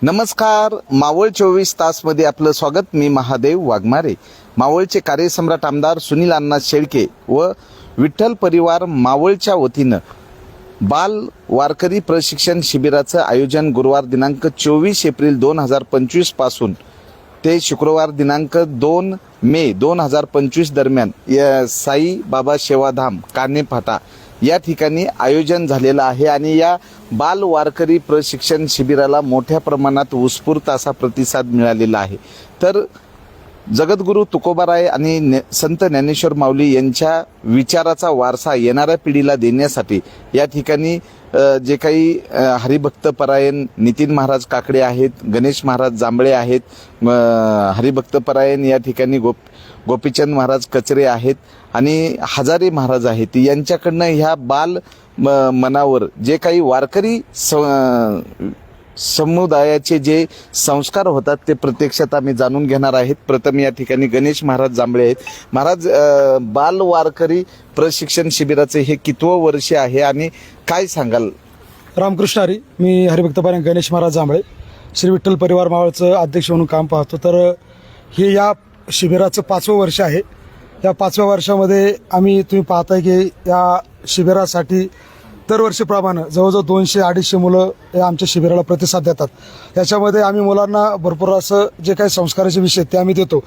नमस्कार. मावळ 24 तासमध्ये आपलं स्वागत. मी महादेव वाघमारे. मावळचे कार्यसम्राट आमदार सुनील अण्णा शेळके व विठ्ठल परिवार मावळच्या वतीनं बाल वारकरी प्रशिक्षण शिबिराचं आयोजन गुरुवार दिनांक 24 एप्रिल 2025 पासून ते शुक्रवार दिनांक 2 मे 2025 दरम्यान साई बाबा सेवाधाम कान्हे फाटा या ठिकाणी आयोजन झालेलं आहे आणि या बाल वारकरी प्रशिक्षण शिबिराला मोठ्या प्रमाणात उत्स्फूर्त असा प्रतिसाद मिळालेला आहे. तर जगद्गुरू तुकोबाराय आणि संत ज्ञानेश्वर माऊली यांच्या विचाराचा वारसा येणाऱ्या पिढीला देण्यासाठी या ठिकाणी जे काही हरिभक्त परायण नितीन महाराज काकडे आहेत, गणेश महाराज जांभळे आहेत, हरिभक्त परायण या ठिकाणी गोपीचंद महाराज कचरे आहेत आणि हजारे महाराज आहेत. यांच्याकडनं ह्या बाल मनावर जे काही वारकरी समुदायाचे जे संस्कार होतात ते प्रत्यक्षात आम्ही जाणून घेणार आहेत. प्रथम या ठिकाणी गणेश महाराज जांभळे आहेत. महाराज, बाल वारकरी प्रशिक्षण शिबिराचे हे कितवं वर्ष आहे आणि काय सांगाल? रामकृष्ण हरी. मी हरिभक्त परायण गणेश महाराज जांभळे, श्री विठ्ठल परिवार मावळचं अध्यक्ष म्हणून काम पाहतो. तर हे या शिबिराचं 5वं वर्ष आहे. या 5व्या वर्षामध्ये तुम्ही पाहताय की या शिबिरासाठी दरवर्षीप्रमाणे जवळजवळ 200-250 मुलं या आमच्या शिबिराला प्रतिसाद देतात. याच्यामध्ये आम्ही मुलांना भरपूर असं जे काही संस्काराचे विषय ते आम्ही देतो.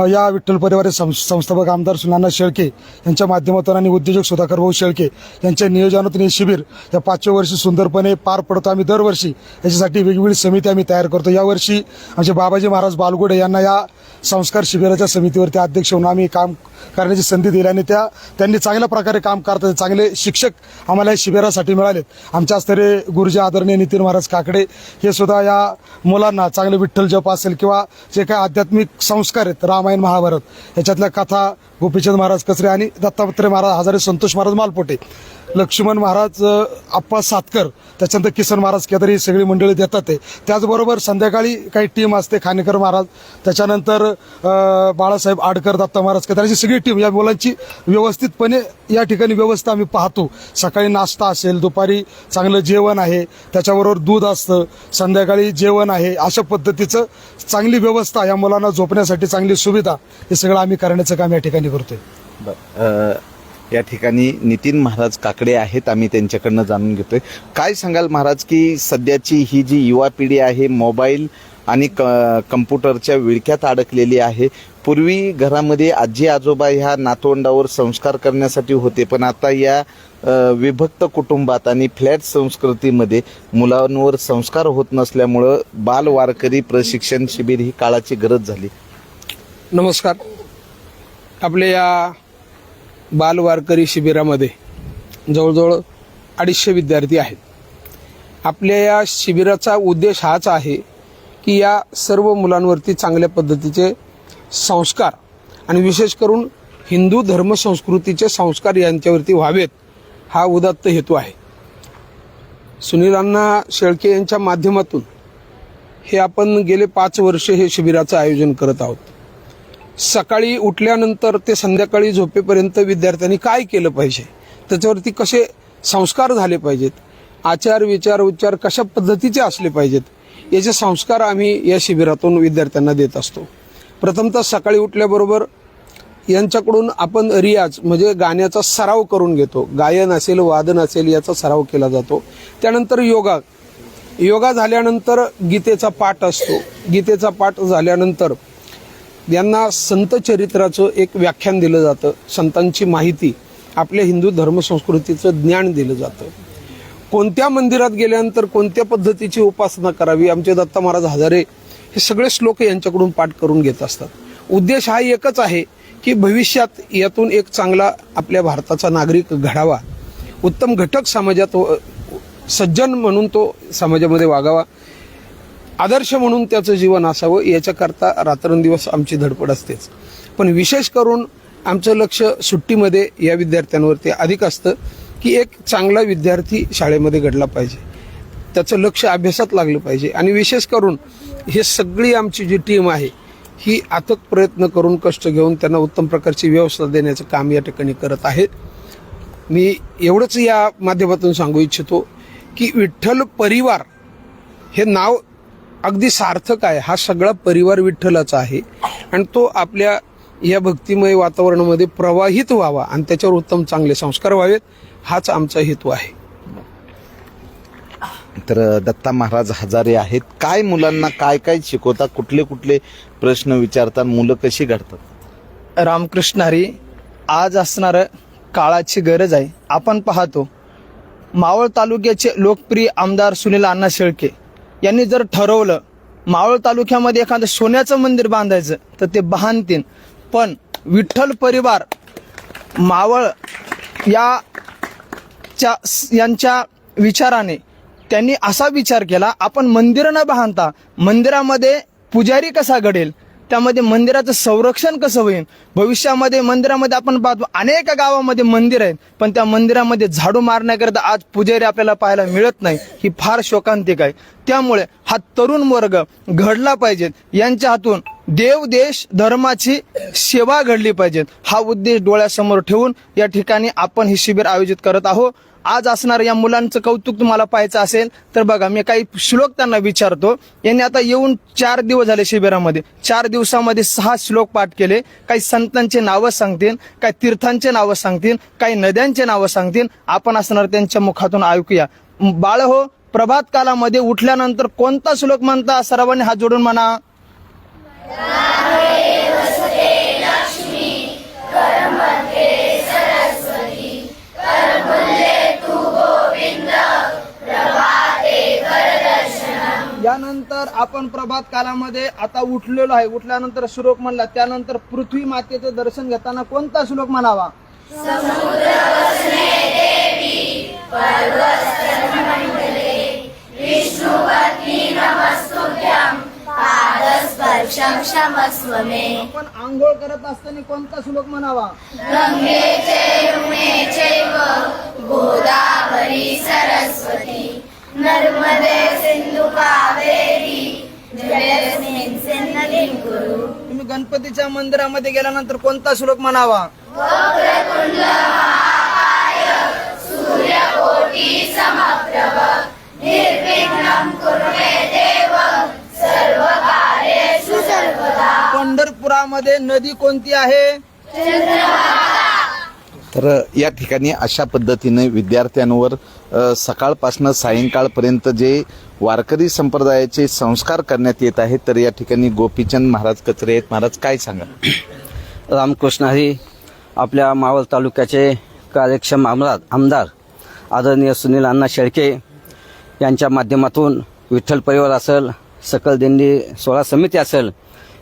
या विठ्ठल परिवार संस्थापक आमदार सुनील अण्णा शेळके यांच्या माध्यमातून आणि उद्योजक सुधाकर भाऊ शेळके यांच्या नियोजनातून हे शिबिर या 5व्या वर्षी सुंदरपणे पार पडतो. आम्ही दरवर्षी याच्यासाठी वेगवेगळी समिती आम्ही तयार करतो. यावर्षी आमचे बाबाजी महाराज बालगुडे यांना या संस्कार शिबिराच्या समितीवरती अध्यक्ष म्हणून आम्ही काम करण्याची संधी दिली आणि त्यांनी चांगल्या प्रकारे काम करतात. चांगले शिक्षक आम्हाला या शिबिरासाठी मिळालेत. आमच्या स्तरे गुरुजी आदरणीय नितीन महाराज काकडे हे सुद्धा या मुलांना चांगले विठ्ठल जप असेल किंवा जे काही आध्यात्मिक संस्कार आहेत, रामायण महाभारत याच्यातल्या कथा, गोपीचंद महाराज कचरे आणि दत्तात्रय महाराज हजारे, संतोष महाराज मालपोटे, लक्ष्मण महाराज आप्पा सातकर, त्याच्यानंतर किसन महाराज केदार, ही सगळी मंडळी देतात ते. त्याचबरोबर संध्याकाळी काही टीम असते, खानेकर महाराज, त्याच्यानंतर बाळासाहेब आडकर, दत्ता महाराज केदार, अशी सगळी टीम या मुलांची व्यवस्थितपणे या ठिकाणी व्यवस्था आम्ही पाहतो. सकाळी नाश्ता असेल, दुपारी चांगलं जेवण आहे, त्याच्याबरोबर दूध असतं, संध्याकाळी जेवण आहे, अशा पद्धतीचं चांगली व्यवस्था या मुलांना झोपण्यासाठी चांगली सुविधा हे सगळं आम्ही करण्याचं काम या ठिकाणी करतोय. या ठिकाणी नितीन महाराज काकडे आहेत, आम्ही त्यांच्याकडनं जाणून घेतोय. काय सांगाल महाराज की सध्याची ही जी युवा पिढी आहे मोबाईल आणि कम्प्युटरच्या विळख्यात अडकलेली आहे. पूर्वी घरामध्ये आजी आजोबा ह्या नातवंडावर संस्कार करण्यासाठी होते, पण आता या विभक्त कुटुंबात आणि फ्लॅट संस्कृतीमध्ये मुलांवर संस्कार होत नसल्यामुळं बाल वारकरी प्रशिक्षण शिबिर ही काळाची गरज झाली. नमस्कार. आपल्या या बाल वारकरी शिबिरामध्ये जवळजवळ 250 विद्यार्थी आहेत. आपल्या या शिबिराचा उद्देश हाच आहे की या सर्व मुलांवरती चांगल्या पद्धतीचे संस्कार आणि विशेष करून हिंदू धर्मसंस्कृतीचे संस्कार यांच्यावरती व्हावेत, हा उदात्त हेतू आहे. सुनील अण्णा शेळके यांच्या माध्यमातून हे आपण गेले 5 वर्ष हे शिबिराचं आयोजन करत आहोत. सकाळी उठल्यानंतर ते संध्याकाळी झोपेपर्यंत विद्यार्थ्यांनी काय केलं पाहिजे, त्याच्यावरती कसे संस्कार झाले पाहिजेत, आचार विचार उच्चार कशा पद्धतीचे असले पाहिजेत, याचे संस्कार आम्ही या शिबिरातून विद्यार्थ्यांना देत असतो. प्रथमतः सकाळी उठल्याबरोबर यांच्याकडून आपण रियाज म्हणजे गाण्याचा सराव करून घेतो. गायन असेल, वादन असेल, याचा सराव केला जातो. त्यानंतर योगा झाल्यानंतर गीतेचा पाठ असतो. गीतेचा पाठ झाल्यानंतर यांना संत चरित्राचं एक व्याख्यान दिलं जातं. संतांची माहिती, आपल्या हिंदू धर्मसंस्कृतीचं ज्ञान दिलं जातं. कोणत्या मंदिरात गेल्यानंतर कोणत्या पद्धतीची उपासना करावी, आमचे दत्ता महाराज हजारे हे सगळे श्लोक यांच्याकडून पाठ करून घेत असतात. उद्देश हा एकच आहे की भविष्यात यातून एक चांगला आपल्या भारताचा नागरिक घडावा, उत्तम घटक समाजात सज्जन म्हणून तो समाजामध्ये वागावा, आदर्श म्हणून त्याचं जीवन असावं, याच्याकरता रात्रंदिवस आमची धडपड असतेच. पण विशेष करून आमचं लक्ष सुट्टीमध्ये या विद्यार्थ्यांवरती अधिक असतं की एक चांगला विद्यार्थी शाळेमध्ये घडला पाहिजे, त्याचं लक्ष अभ्यासात लागलं पाहिजे. आणि विशेष करून हे सगळी आमची जी टीम आहे ही अथक प्रयत्न करून कष्ट घेऊन त्यांना उत्तम प्रकारची व्यवस्था देण्याचं काम या ठिकाणी करत आहेत. मी एवढंच या माध्यमातून सांगू इच्छितो की विठ्ठल परिवार हे नाव अगदी सार्थक आहे. हा सगळा परिवार विठ्ठलाचा आहे आणि तो आपल्या या भक्तिमय वातावरणामध्ये प्रवाहित व्हावा आणि त्याच्यावर उत्तम चांगले संस्कार व्हावेत, हाच आमचा हेतू आहे. तर दत्ता महाराज हजारे आहेत. काय मुलांना काय काय शिकवतात, कुठले कुठले प्रश्न विचारतात, मुलं कशी घडतात? रामकृष्ण हरी. आज असणारं काळाची गरज आहे. आपण पाहतो मावळ तालुक्याचे लोकप्रिय आमदार सुनील अण्णा शेळके यांनी जर ठरवलं मावळ तालुक्यामध्ये एखादं सोन्याचं मंदिर बांधायचं तर ते बांधतील. पण विठ्ठल परिवार मावळ यांच्या विचाराने त्यांनी असा विचार केला, आपण मंदिरं न बांधता मंदिरामध्ये पुजारी कसा घडेल, त्यामध्ये मंदिराचं संरक्षण कसं होईल. भविष्यामध्ये मंदिरामध्ये आपण पाहतो अनेक गावामध्ये मंदिर आहेत, पण त्या मंदिरामध्ये झाडू मारण्याकरता आज पुजारी आपल्याला पाहायला मिळत नाही. ही फार शोकांतिक आहे. त्यामुळे हा तरुण वर्ग घडला पाहिजे. यांच्या हातून देव देश धर्माची सेवा घडली पाहिजे. हा उद्देश डोळ्यासमोर ठेवून या ठिकाणी आपण हे शिबिर आयोजित करत आहोत. आज असणार या मुलांचं कौतुक तुम्हाला पाहायचं असेल तर बघा, मी काही श्लोक त्यांना विचारतो. यांनी आता येऊन 4 दिवस झाले शिबिरामध्ये. 4 दिवसामध्ये 6 श्लोक पाठ केले. काही संतांचे नावं सांगतील, काही तीर्थांचे नावं सांगतील, काही नद्यांचे नावं सांगतील. आपण असणार त्यांच्या मुखातून ऐकूया. बाळ हो, प्रभात कालामध्ये उठल्यानंतर कोणता श्लोक म्हणता? सर्वांनी हात जोडून म्हणा. यानंतर आपण प्रभात कालामध्ये आता उठलेलो आहे. उठल्यानंतर श्लोक म्हणला. त्यानंतर पृथ्वी मातेचं दर्शन घेताना कोणता श्लोक म्हणावा? आपण आंघोळ करत असताना कोणता श्लोक म्हणावा? गोदावरी सरस्वती नर्मदे सिंधू कावेरी जलेस्मिन् सन्निधिं कुरु. तुम्ही गणपतीच्या मंदिरामध्ये गेल्यानंतर कोणता श्लोक म्हणावा? वक्रतुंड महाकाय सूर्यकोटी समप्रभ निर्विघ्नं कुरु मे देव सर्वकार्येषु सर्वदा. पंढरपुरामध्ये नदी कोणती आहे? तर या ठिकाणी अशा पद्धतीने विद्यार्थ्यांवर सकाळपासून सायंकाळपर्यंत जे वारकरी संप्रदायाचे संस्कार करण्यात येत आहेत. तर या ठिकाणी गोपीचंद महाराज कचरे आहेत. महाराज काय सांगा? रामकृष्ण हरी. आपल्या मावळ तालुक्याचे कार्यक्षम आमदार आदरणीय सुनील अण्णा शेळके यांच्या माध्यमातून विठ्ठल परिवार असेल, सकल दिंडी सोहळा समिती असेल,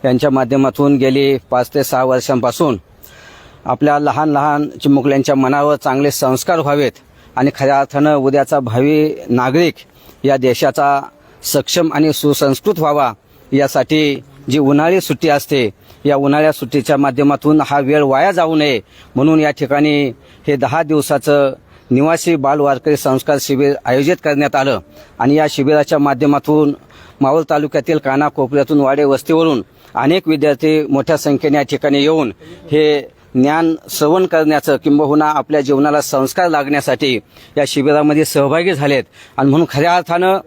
यांच्या माध्यमातून गेली 5 ते 6 वर्षांपासून आपल्या लहान लहान चिमुकल्यांच्या मनावर चांगले संस्कार व्हावेत आणि खऱ्या अर्थानं उद्याचा भावी नागरिक या देशाचा सक्षम आणि सुसंस्कृत व्हावा, यासाठी जी उन्हाळी सुट्टी असते, या उन्हाळ्या सुट्टीच्या माध्यमातून हा वेळ वाया जाऊ नये म्हणून या ठिकाणी हे 10 दिवसाचं निवासी बाल वारकरी संस्कार शिबिर आयोजित करण्यात आलं. आणि या शिबिराच्या माध्यमातून मावळ तालुक्यातील कानाकोपऱ्यातून वाडे वस्तीवरून अनेक विद्यार्थी मोठ्या संख्येने या ठिकाणी येऊन हे ज्ञान श्रवण करण्याचं किंबहुना आपल्या जीवनाला संस्कार लागण्यासाठी या शिबिरामध्ये सहभागी झालेत. आणि म्हणून खऱ्या अर्थानं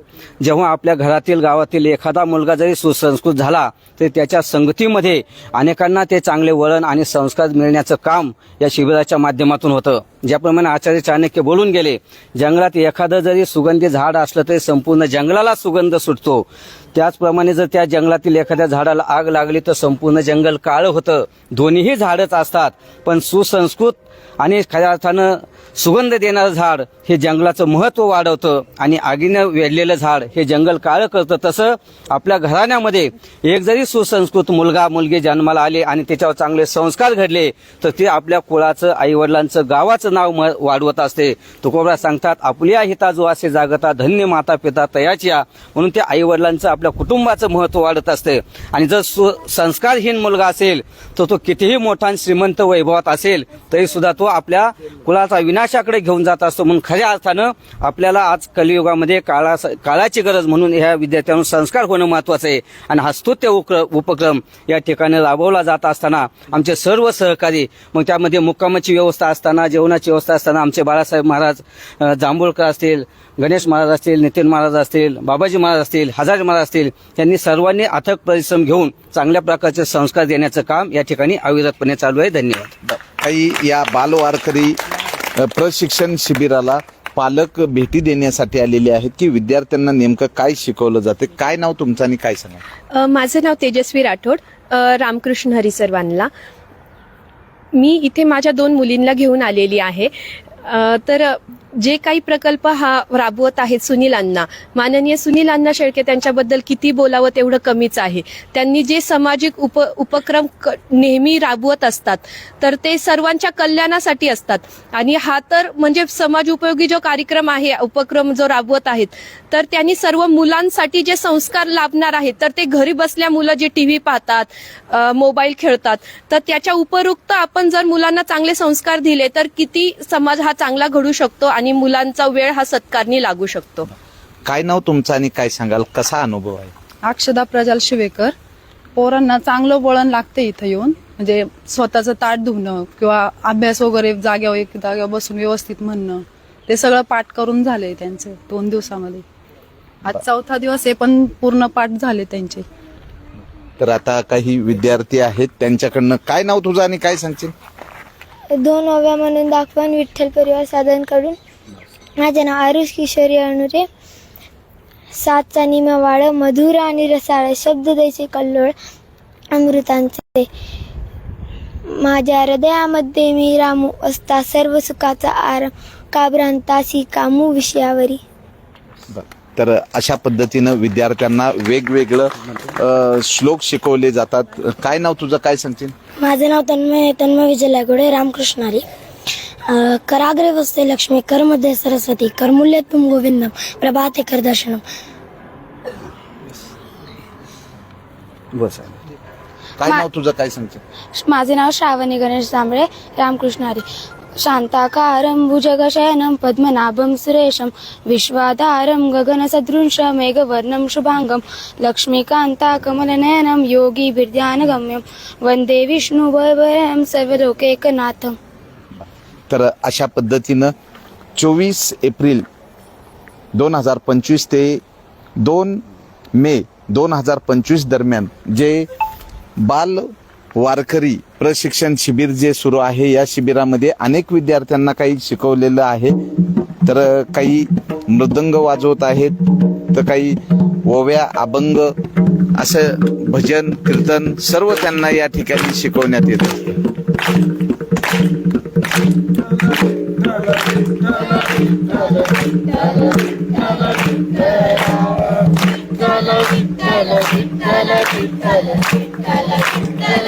जेव्हा आपल्या घरातील गावातील एखादा मुलगा जरी सुसंस्कृत झाला तरी त्याच्या संगतीमध्ये अनेकांना ते चांगले वळण आणि संस्कार मिळण्याचं काम या शिबिराच्या माध्यमातून होतं. ज्याप्रमाणे आचार्य चाणक्य बोलून गेले, जंगलात एखादं जरी सुगंधी झाड असलं तरी संपूर्ण जंगलाला सुगंध सुटतो. त्याचप्रमाणे जर त्या जंगलातील एखाद्या झाडाला आग लागली तर संपूर्ण जंगल काळं होतं. दोन्हीही झाडच असतात, पण सुसंस्कृत आणि खऱ्या अर्थानं सुगंध देणारं झाड हे जंगलाचं महत्त्व वाढवतं आणि आगीनं वेढलेलं झाड हे जंगल काळं करतं. तसं आपल्या घराण्यामध्ये एक जरी सुसंस्कृत मुलगा मुलगी जन्माला आले आणि त्याच्यावर चांगले संस्कार घडले तर ते आपल्या कुळाचं, आईवडिलांचं, गावाचं नाव वाढवत असते. तुकोबा सांगतात, आपल्या हिता जो असे जागता धन्य माता पिता तयाच्या. म्हणून त्या आईवडिलांचं, आपल्या कुटुंबाचं महत्त्व वाढत असते. आणि जर संस्कारहीन मुलगा असेल तर तो कितीही मोठा श्रीमंत वैभवात असेल तरी सुद्धा तो आपल्या कुलाचा विनाशाकडे घेऊन जात असतो. म्हणून खऱ्या अर्थानं आपल्याला आज कलियुगामध्ये काळाची गरज म्हणून ह्या विद्यार्थ्यांवर संस्कार होणं महत्वाचं आहे. आणि हा स्तुत्य उपक्रम या ठिकाणी राबवला जात असताना आमचे सर्व सहकारी, मग त्यामध्ये मुक्कामाची व्यवस्था असताना, जेवणाची व्यवस्था असताना आमचे बाळासाहेब महाराज जांभूळकर असतील, गणेश महाराज असतील, नितीन महाराज असतील, बाबाजी महाराज असतील, हजारे महाराज असतील, त्यांनी सर्वांनी अथक परिश्रम घेऊन चांगल्या प्रकारचे संस्कार देण्याचं काम या ठिकाणी अविरतपणे चालू आहे. धन्यवाद. काही या बालवारकरी प्रशिक्षण शिबिराला पालक भेटी देण्यासाठी आलेले आहेत की विद्यार्थ्यांना नेमकं काय शिकवलं जाते? काय नाव तुमचं आणि काय सांगा? माझं नाव तेजस्वी राठोड, रामकृष्ण हरी सर्वांना. मी इथे माझ्या 2 मुलींना घेऊन आलेली आहे. तर जे काही प्रकल्प हा राबवत आहेत सुनील अण्णा, माननीय सुनील अण्णा शेळके, त्यांच्याबद्दल किती बोलावं तेवढं कमीच आहे. त्यांनी जे सामाजिक उपक्रम नेहमी राबवत असतात तर ते सर्वांच्या कल्याणासाठी असतात. आणि हा तर म्हणजे समाज उपयोगी जो कार्यक्रम आहे, उपक्रम जो राबवत आहेत, तर त्यांनी सर्व मुलांसाठी जे संस्कार लाभणार आहेत, तर ते घरी बसल्या मुलं जे टीव्ही पाहतात, मोबाईल खेळतात, तर त्याच्या उपरोक्त आपण जर मुलांना चांगले संस्कार दिले तर किती समाज हा चांगला घडू शकतो आणि मुलांचा वेळ हा सत्कारणी लागू शकतो. काय नाव तुमचं आणि काय सांगाल? कसा अनुभव आहे? अक्षदा प्रजाल शिवेकर. पोरांना चांगलं वळण लागते इथं येऊन, म्हणजे स्वतःचं ताट धुणं किंवा अभ्यास वगैरे जाग्यावर एक जाग्यावर बसून व्यवस्थित म्हणणं, ते सगळं पाठ करून झालंय त्यांचं 2 दिवसामध्ये. आज 4था दिवस आहे पण पूर्ण पाठ झाले त्यांचे. तर आता काही विद्यार्थी आहेत, त्यांच्याकडनं काय नाव तुझं आणि काय सांगशील? 2 ओव्या म्हणून दाखवण विठ्ठल परिवार साधन कडून. माझे नाव आरुष किशोरी अणुरे. 7चा निमवाड मधुर आणि रसाळ शब्द द्यायचे कल्लोळ अमृतांचे. माझ्या हृदयामध्ये मी रामू असता सर्व सुखाचा आराम काब्रांतासी कामू विषयावरी. तर अशा पद्धतीनं विद्यार्थ्यांना वेगवेगळं श्लोक शिकवले जातात. काय नाव तुझं, काय सांगशील? माझं नाव तन्मय विजय लागोडे, रामकृष्ण हरी. कराग्रे वस्ते लक्ष्मी, करमध्ये सरस्वती, करमूल्यत्वं गोविंदम, प्रभाते कर दर्शनम. काय नाव तुझं, काय सांगशील? माझे नाव श्रावणी गणेश जांभळे, रामकृष्ण हरी. शांताकारं भुजगशयनं पद्मनाभं सुरेशं विश्वाधारं गगनसदृशं मेघवर्णं शुभांगं लक्ष्मीकान्ता कमलनयनं योगिभिर्ध्यानगम्यं वन्दे विष्णुवैभवं सर्वलोकैकनाथम्. तर अशा पद्धतीनं 24 एप्रिल 2025 ते 2 मे 2025 दरम्यान जे बाल वारकरी प्रशिक्षण शिबिर जे सुरू आहे, या शिबिरामध्ये अनेक विद्यार्थ्यांना काही शिकवलेलं आहे. तर काही मृदंग वाजवत आहेत, तर काही ओव्या, अभंग, असं भजन, कीर्तन सर्व त्यांना या ठिकाणी शिकवण्यात येतं. विठ्ठल विठ्ठल विठ्ठल विठ्ठल विठ्ठल विठ्ठल